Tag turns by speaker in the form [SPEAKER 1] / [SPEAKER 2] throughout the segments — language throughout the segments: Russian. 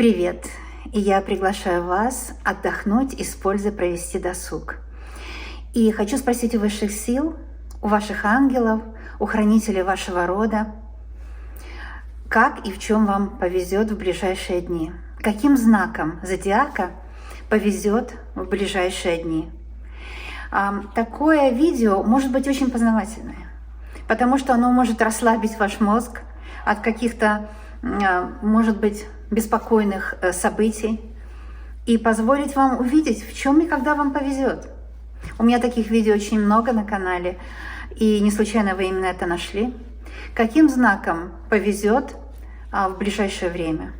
[SPEAKER 1] Привет! И я приглашаю вас отдохнуть и с пользой провести досуг. И хочу спросить у высших сил, у ваших ангелов, у хранителей вашего рода, как и в чем вам повезет в ближайшие дни. Каким знаком зодиака повезет в ближайшие дни. Такое видео может быть очень познавательное, потому что оно может расслабить ваш мозг от каких-то, может быть, беспокойных событий и позволить вам увидеть, в чем и когда вам повезет. У меня таких видео очень много на канале, и не случайно вы именно это нашли. Каким знаком повезет в ближайшее время?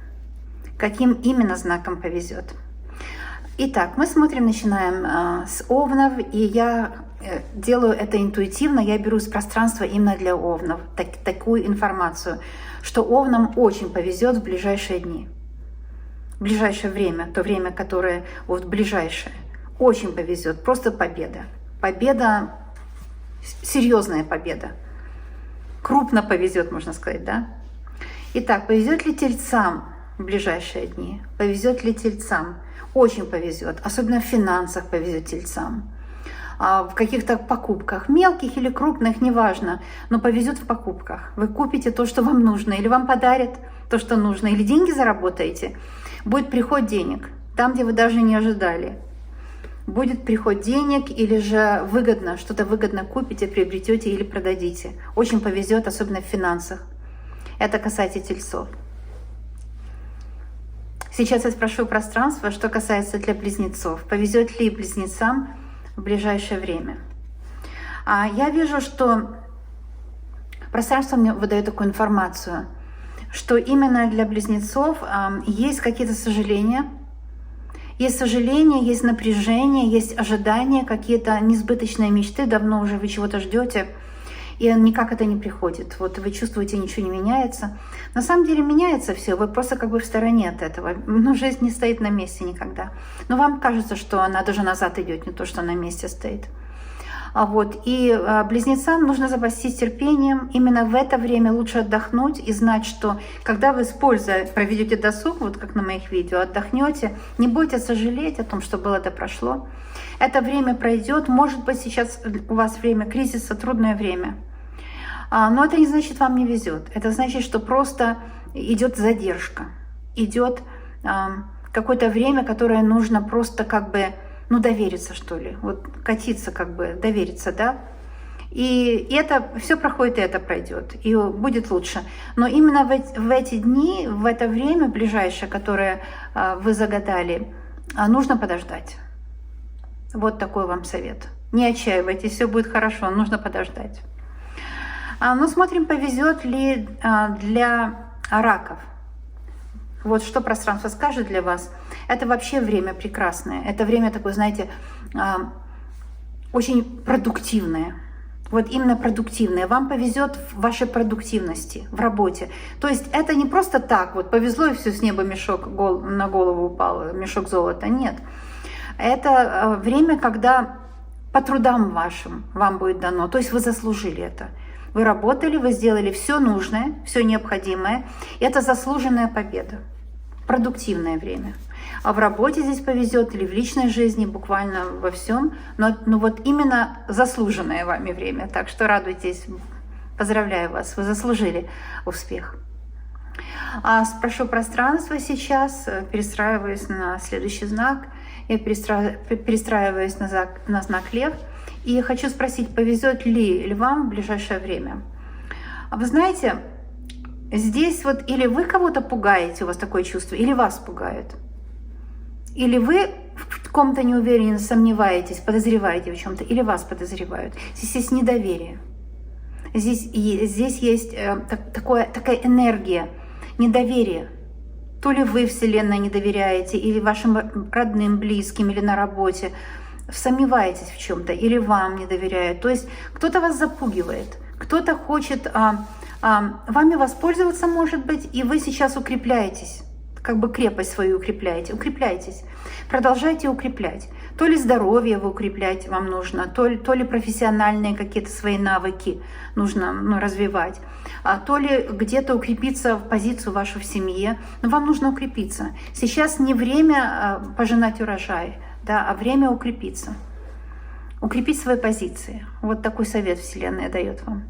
[SPEAKER 1] Каким именно знаком повезет? Итак, мы смотрим, начинаем с Овнов, и я делаю это интуитивно, я беру из пространства именно для Овнов такую информацию, что Овнам очень повезет в ближайшие дни, в ближайшее время, то время, которое вот ближайшее, очень повезет, просто победа. Победа, серьезная победа, крупно повезет, можно сказать, да? Итак, повезет ли тельцам в ближайшие дни? Повезет ли тельцам? Очень повезет, особенно в финансах повезет тельцам, в каких-то покупках, мелких или крупных, неважно, но повезет в покупках. Вы купите то, что вам нужно, или вам подарят то, что нужно, или деньги заработаете. Будет приход денег там, где вы даже не ожидали. Будет приход денег, или же выгодно, что-то выгодно купите, приобретете или продадите. Очень повезет, особенно в финансах. Это касается тельцов. Сейчас я спрошу пространство, что касается для близнецов. Повезет ли близнецам в ближайшее время? Я вижу, что пространство мне выдает такую информацию, что именно для близнецов есть какие-то сожаления, есть напряжение, есть ожидания, какие-то несбыточные мечты, давно уже вы чего-то ждете, и никак это не приходит. Вот вы чувствуете, ничего не меняется. На самом деле меняется все, вы просто как бы в стороне от этого. Но жизнь не стоит на месте никогда. Но вам кажется, что она даже назад идет, не то, что на месте стоит. И близнецам нужно запастись терпением. Именно в это время лучше отдохнуть и знать, что когда вы с пользой проведете досуг, вот как на моих видео, отдохнете, не будете сожалеть о том, что было, да прошло. Это время пройдет. Может быть, сейчас у вас время кризиса, трудное время. Но это не значит, вам не везет. Это значит, что просто идет задержка. Идет какое-то время, которое нужно просто как бы, довериться, что ли. Вот катиться, как бы, довериться, да. И это все проходит, и это пройдет. И будет лучше. Но именно в эти дни, в это время ближайшее, которое вы загадали, нужно подождать. Вот такой вам совет. Не отчаивайтесь, все будет хорошо, нужно подождать. Смотрим, повезет ли для раков. Вот что пространство скажет для вас. Это вообще время прекрасное. Это время такое, знаете, очень продуктивное. Вот именно продуктивное. Вам повезет в вашей продуктивности, в работе. То есть это не просто так, вот повезло и все, с неба мешок на голову упал, мешок золота. Нет. Это время, когда по трудам вашим вам будет дано. То есть вы заслужили это. Вы работали, вы сделали все нужное, все необходимое. Это заслуженная победа, продуктивное время. А в работе здесь повезет или в личной жизни, буквально во всем. Но вот именно заслуженное вами время. Так что радуйтесь, поздравляю вас, вы заслужили успех. Спрошу пространство сейчас, перестраиваюсь на следующий знак. Я перестраиваюсь на знак Лев. И хочу спросить, повезет ли львам в ближайшее время. Вы знаете, здесь вот или вы кого-то пугаете, у вас такое чувство, или вас пугают. Или вы в ком-то не уверены, сомневаетесь, подозреваете в чем-то, или вас подозревают. Здесь есть недоверие. Здесь есть такая энергия, недоверие. То ли вы Вселенной не доверяете, или вашим родным, близким, или на работе. Сомневаетесь в чем-то, или вам не доверяют. То есть кто-то вас запугивает, кто-то хочет вами воспользоваться, может быть, и вы сейчас укрепляетесь. как бы крепость свою укрепляете. Укрепляйтесь, продолжайте укреплять. То ли здоровье вы укреплять вам нужно, то ли профессиональные какие-то свои навыки нужно развивать, то ли где-то укрепиться в позицию вашу в семье. Но вам нужно укрепиться. Сейчас не время пожинать урожай, да, а время укрепиться. Укрепить свои позиции. Вот такой совет Вселенная дает вам.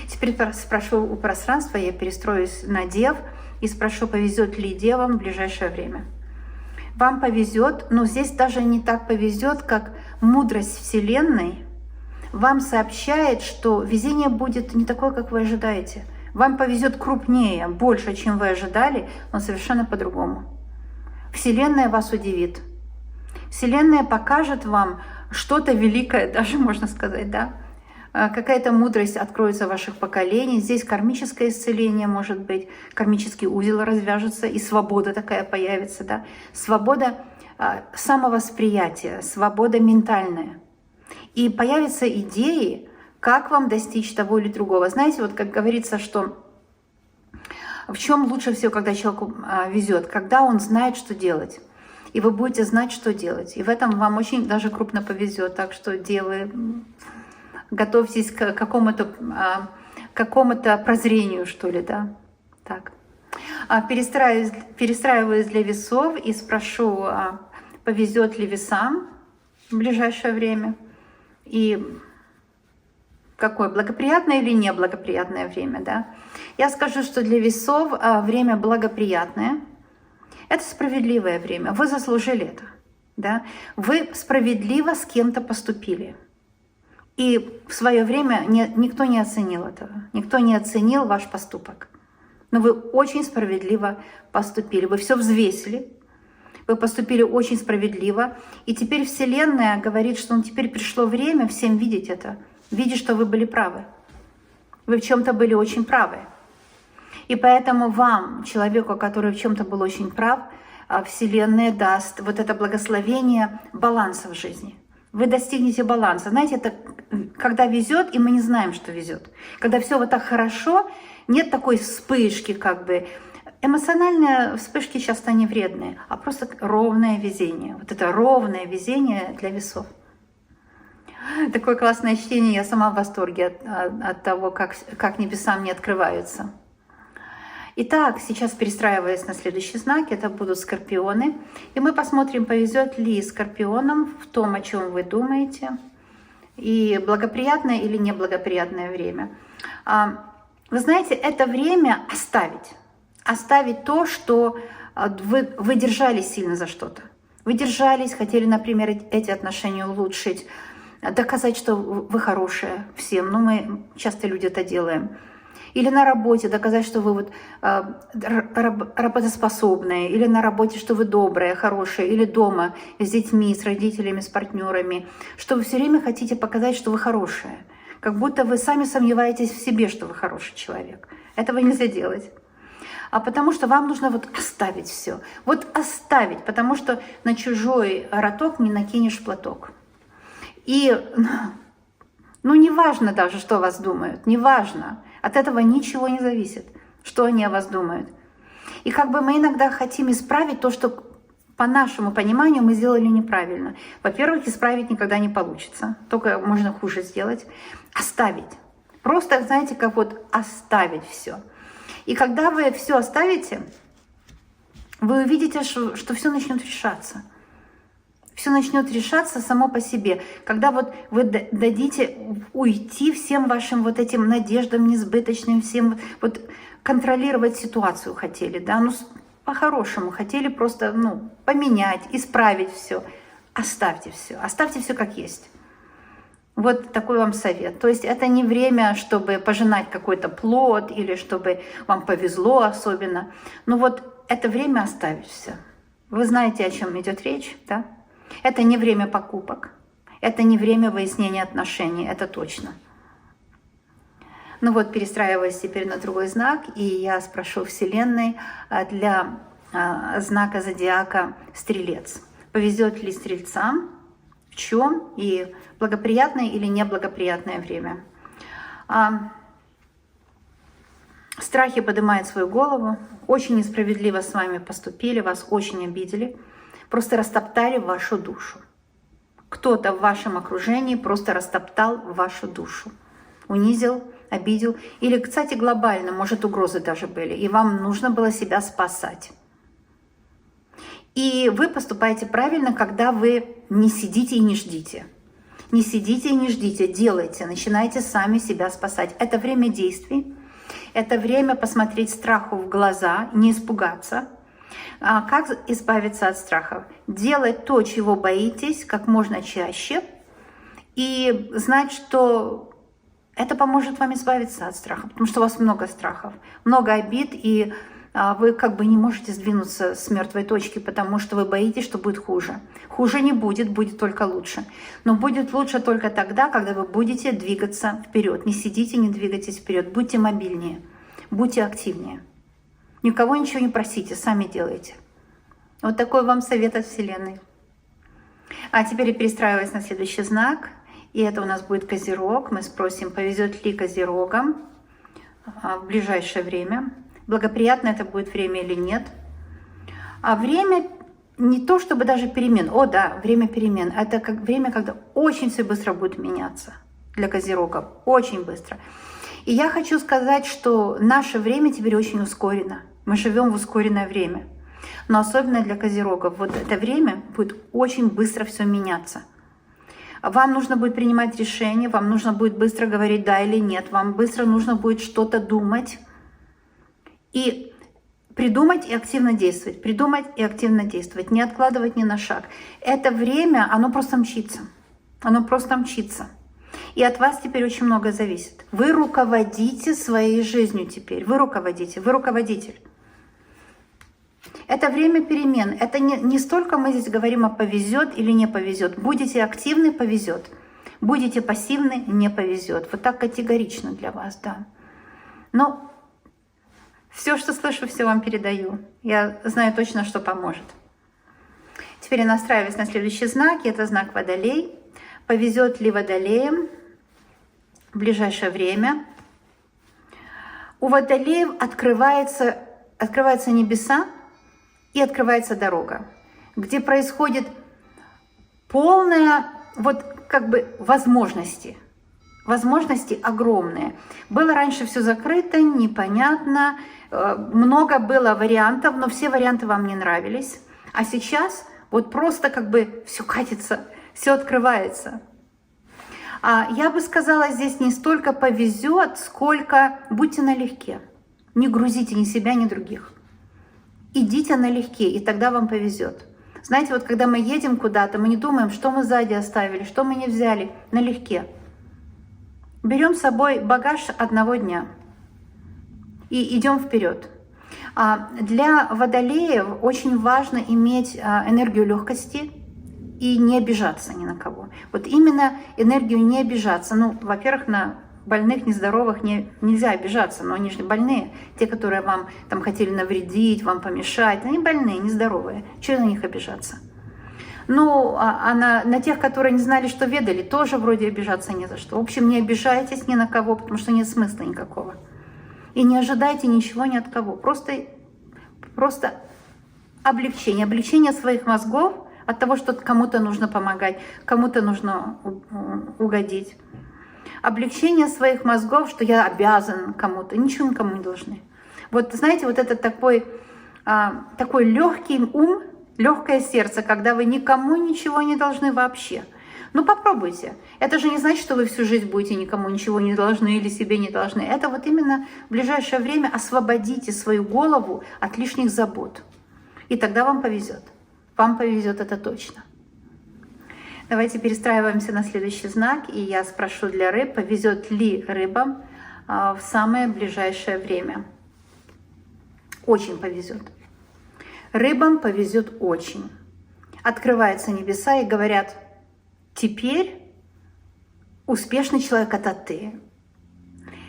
[SPEAKER 1] Теперь спрошу у пространства, я перестроюсь на дев и спрошу, повезет ли девам в ближайшее время. Вам повезет, но здесь даже не так повезет, как мудрость Вселенной вам сообщает, что везение будет не такое, как вы ожидаете. Вам повезет крупнее, больше, чем вы ожидали, но совершенно по-другому. Вселенная вас удивит. Вселенная покажет вам что-то великое, даже можно сказать, да? Какая-то мудрость откроется в ваших поколениях. Здесь кармическое исцеление может быть, кармический узел развяжется, и свобода такая появится, да? Свобода самовосприятия, свобода ментальная. И появятся идеи, как вам достичь того или другого. Знаете, вот как говорится, что в чем лучше всего, когда человеку везет, когда он знает, что делать. И вы будете знать, что делать. И в этом вам очень даже крупно повезет. Так что, девы, готовьтесь к какому-то прозрению, что ли, да? Так. Перестраиваюсь для весов и спрошу, повезет ли весам в ближайшее время. И какое, благоприятное или неблагоприятное время, да? Я скажу, что для весов время благоприятное. Это справедливое время. Вы заслужили это, да? Вы справедливо с кем-то поступили. И в свое время никто не оценил этого. Никто не оценил ваш поступок. Но вы очень справедливо поступили. Вы все взвесили. Вы поступили очень справедливо. И теперь Вселенная говорит, что теперь пришло время всем видеть это. Видеть, что вы были правы. Вы в чем-то были очень правы. И поэтому вам, человеку, который в чем-то был очень прав, Вселенная даст вот это благословение баланса в жизни. Вы достигнете баланса. Знаете, это когда везет, и мы не знаем, что везет. Когда все вот так хорошо, нет такой вспышки, как бы. Эмоциональные вспышки часто не вредные, а просто ровное везение. Вот это ровное везение для весов. Такое классное чтение, я сама в восторге от того, как небеса мне открываются. Итак, сейчас перестраиваясь на следующий знак, это будут скорпионы. И мы посмотрим, повезет ли скорпионам в том, о чем вы думаете, и благоприятное или неблагоприятное время. Вы знаете, это время оставить. Оставить то, что вы держались сильно за что-то. Вы держались, хотели, например, эти отношения улучшить, доказать, что вы хорошая всем. Ну, мы часто люди это делаем. Или на работе доказать, что вы вот работоспособная, или на работе, что вы добрая, хорошая, или дома с детьми, с родителями, с партнерами, что вы все время хотите показать, что вы хорошая. Как будто вы сами сомневаетесь в себе, что вы хороший человек. Этого нельзя делать. А потому что вам нужно вот оставить все. Вот оставить, потому что на чужой роток не накинешь платок. И, ну, не важно даже, что о вас думают, не важно. От этого ничего не зависит, что они о вас думают. И как бы мы иногда хотим исправить то, что по нашему пониманию мы сделали неправильно. Во-первых, исправить никогда не получится, только можно хуже сделать. Оставить. Просто, знаете, как вот оставить все. И когда вы все оставите, вы увидите, что все начнет решаться. Все начнет решаться само по себе. Когда вот вы дадите уйти всем вашим вот этим надеждам несбыточным, всем вот контролировать ситуацию хотели, да, ну по-хорошему хотели просто, ну, поменять, исправить все. Оставьте все как есть. Вот такой вам совет. То есть это не время, чтобы пожинать какой-то плод или чтобы вам повезло особенно. Но вот это время оставить все. Вы знаете, о чем идет речь, да? Это не время покупок, это не время выяснения отношений, это точно. Ну вот, перестраиваясь теперь на другой знак, и я спрошу Вселенной для знака зодиака Стрелец. Повезет ли стрельцам, в чем, и благоприятное или неблагоприятное время? Страхи поднимают свою голову, очень несправедливо с вами поступили, вас очень обидели, просто растоптали вашу душу. Кто-то в вашем окружении просто растоптал вашу душу, унизил, обидел. Или, кстати, глобально, может, угрозы даже были, и вам нужно было себя спасать. И вы поступаете правильно, когда вы не сидите и не ждите. Не сидите и не ждите, делайте, начинайте сами себя спасать. Это время действий, это время посмотреть страху в глаза, не испугаться. Как избавиться от страхов? Делать то, чего боитесь, как можно чаще, и знать, что это поможет вам избавиться от страха, потому что у вас много страхов, много обид, и вы как бы не можете сдвинуться с мертвой точки, потому что вы боитесь, что будет хуже. Хуже не будет, будет только лучше. Но будет лучше только тогда, когда вы будете двигаться вперед. Не сидите, не двигайтесь вперед. Будьте мобильнее, будьте активнее. Никого ничего не просите, сами делайте. Вот такой вам совет от Вселенной. А теперь я перестраиваюсь на следующий знак. И это у нас будет Козерог. Мы спросим, повезет ли Козерогам в ближайшее время. Благоприятно это будет время или нет. А время не то чтобы даже перемен. О да, время перемен. Это как время, когда очень все быстро будет меняться для Козерогов. Очень быстро. И я хочу сказать, что наше время теперь очень ускорено. Мы живем в ускоренное время. Но особенно для Козерогов. Вот это время будет очень быстро все меняться. Вам нужно будет принимать решения, вам нужно будет быстро говорить да или нет, вам быстро нужно будет что-то думать. И придумать и активно действовать, придумать и активно действовать, не откладывать ни на шаг. Это время, оно просто мчится, оно просто мчится. И от вас теперь очень много зависит. Вы руководите своей жизнью теперь, вы руководите, вы руководитель. Это время перемен, это не столько мы здесь говорим о повезет или не повезет. Будете активны, повезет. Будете пассивны, не повезет. Вот так категорично для вас, да. Но все, что слышу, все вам передаю. Я знаю точно, что поможет. Теперь я настраиваюсь на следующий знак. Это знак Водолей. Повезет ли Водолеям в ближайшее время? У Водолеев открываются небеса и открывается дорога, где происходит полная вот как бы возможности. Возможности огромные. Было раньше все закрыто, непонятно, много было вариантов, но все варианты вам не нравились. А сейчас вот просто как бы все катится, все открывается. Я бы сказала, здесь не столько повезет, сколько будьте налегке. Не грузите ни себя, ни других. Идите налегке, и тогда вам повезет. Знаете, вот когда мы едем куда-то, мы не думаем, что мы сзади оставили, что мы не взяли, налегке. Берем с собой багаж одного дня и идем вперед. Для водолеев очень важно иметь энергию легкости и не обижаться ни на кого. Вот именно энергию не обижаться. Ну, во-первых, на больных, нездоровых нельзя обижаться, но они же больные. Те, которые вам там хотели навредить, вам помешать, они больные, нездоровые. Чего на них обижаться? Ну, на тех, которые не знали, что ведали, тоже вроде обижаться не за что. В общем, не обижайтесь ни на кого, потому что нет смысла никакого. И не ожидайте ничего ни от кого. Просто облегчение. Облегчение своих мозгов от того, что кому-то нужно помогать, кому-то нужно угодить. Облегчение своих мозгов, что я обязан кому-то. Ничего никому не должны. Вот знаете, вот это такой легкий ум, легкое сердце, когда вы никому ничего не должны вообще. Ну попробуйте. Это же не значит, что вы всю жизнь будете никому ничего не должны или себе не должны. Это вот именно в ближайшее время освободите свою голову от лишних забот. И тогда вам повезет. Вам повезет, это точно. Давайте перестраиваемся на следующий знак. И я спрошу для рыб, повезет ли рыбам в самое ближайшее время. Очень повезет. Рыбам повезет очень. Открываются небеса и говорят: теперь успешный человек — это ты.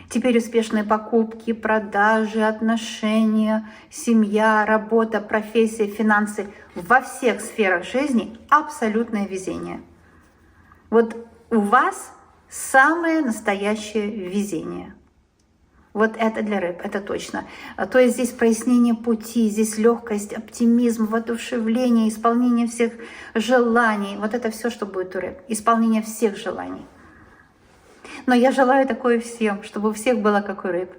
[SPEAKER 1] Теперь успешные покупки, продажи, отношения, семья, работа, профессия, финансы. Во всех сферах жизни абсолютное везение. Вот у вас самое настоящее везение. Вот это для рыб, это точно. То есть здесь прояснение пути, здесь легкость, оптимизм, воодушевление, исполнение всех желаний. Вот это все, что будет у рыб. Исполнение всех желаний. Но я желаю такое всем, чтобы у всех было как у рыб.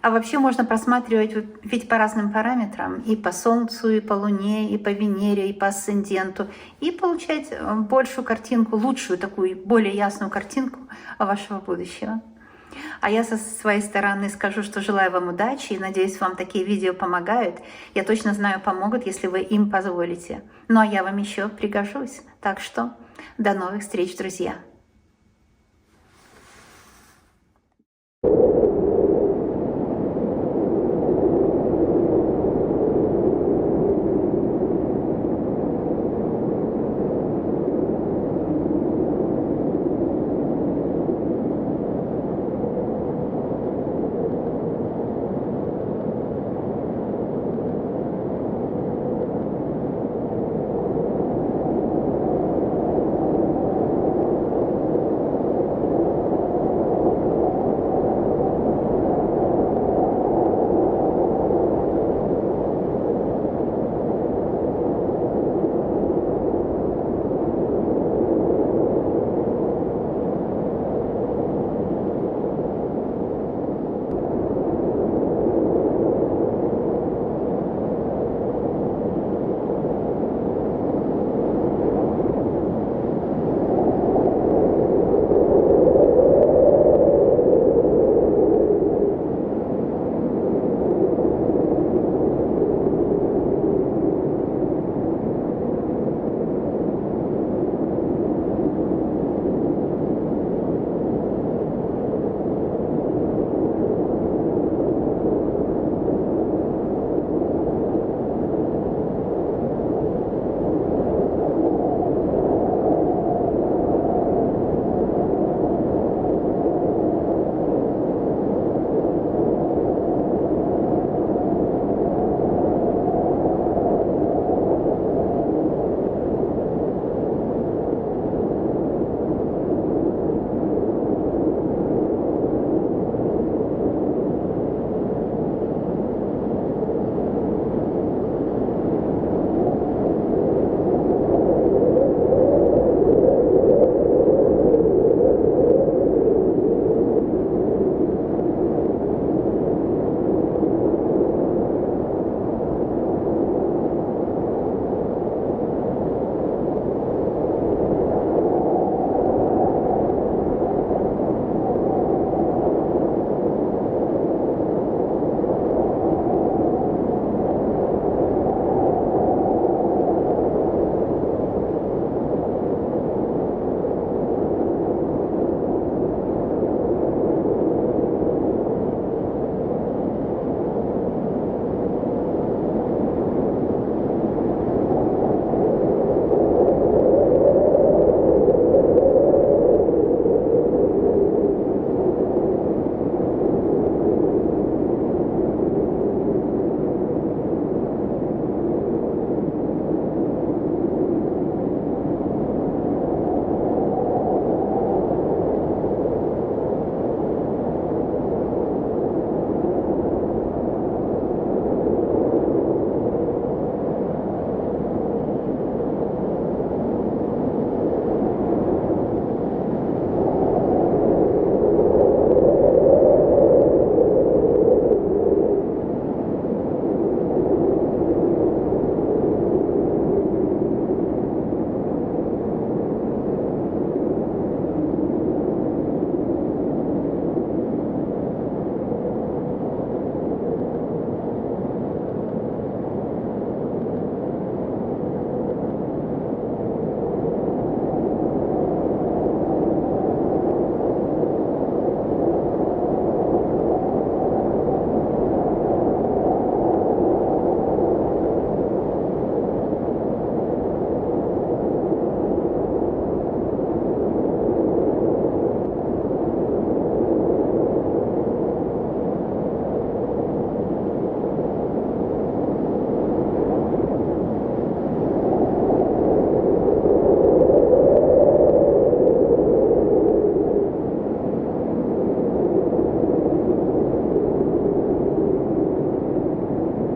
[SPEAKER 1] А вообще можно просматривать ведь по разным параметрам, и по Солнцу, и по Луне, и по Венере, и по асценденту, и получать большую картинку, лучшую такую, более ясную картинку вашего будущего. А я со своей стороны скажу, что желаю вам удачи и надеюсь, вам такие видео помогают. Я точно знаю, помогут, если вы им позволите. Ну а я вам еще пригожусь. Так что до новых встреч, друзья!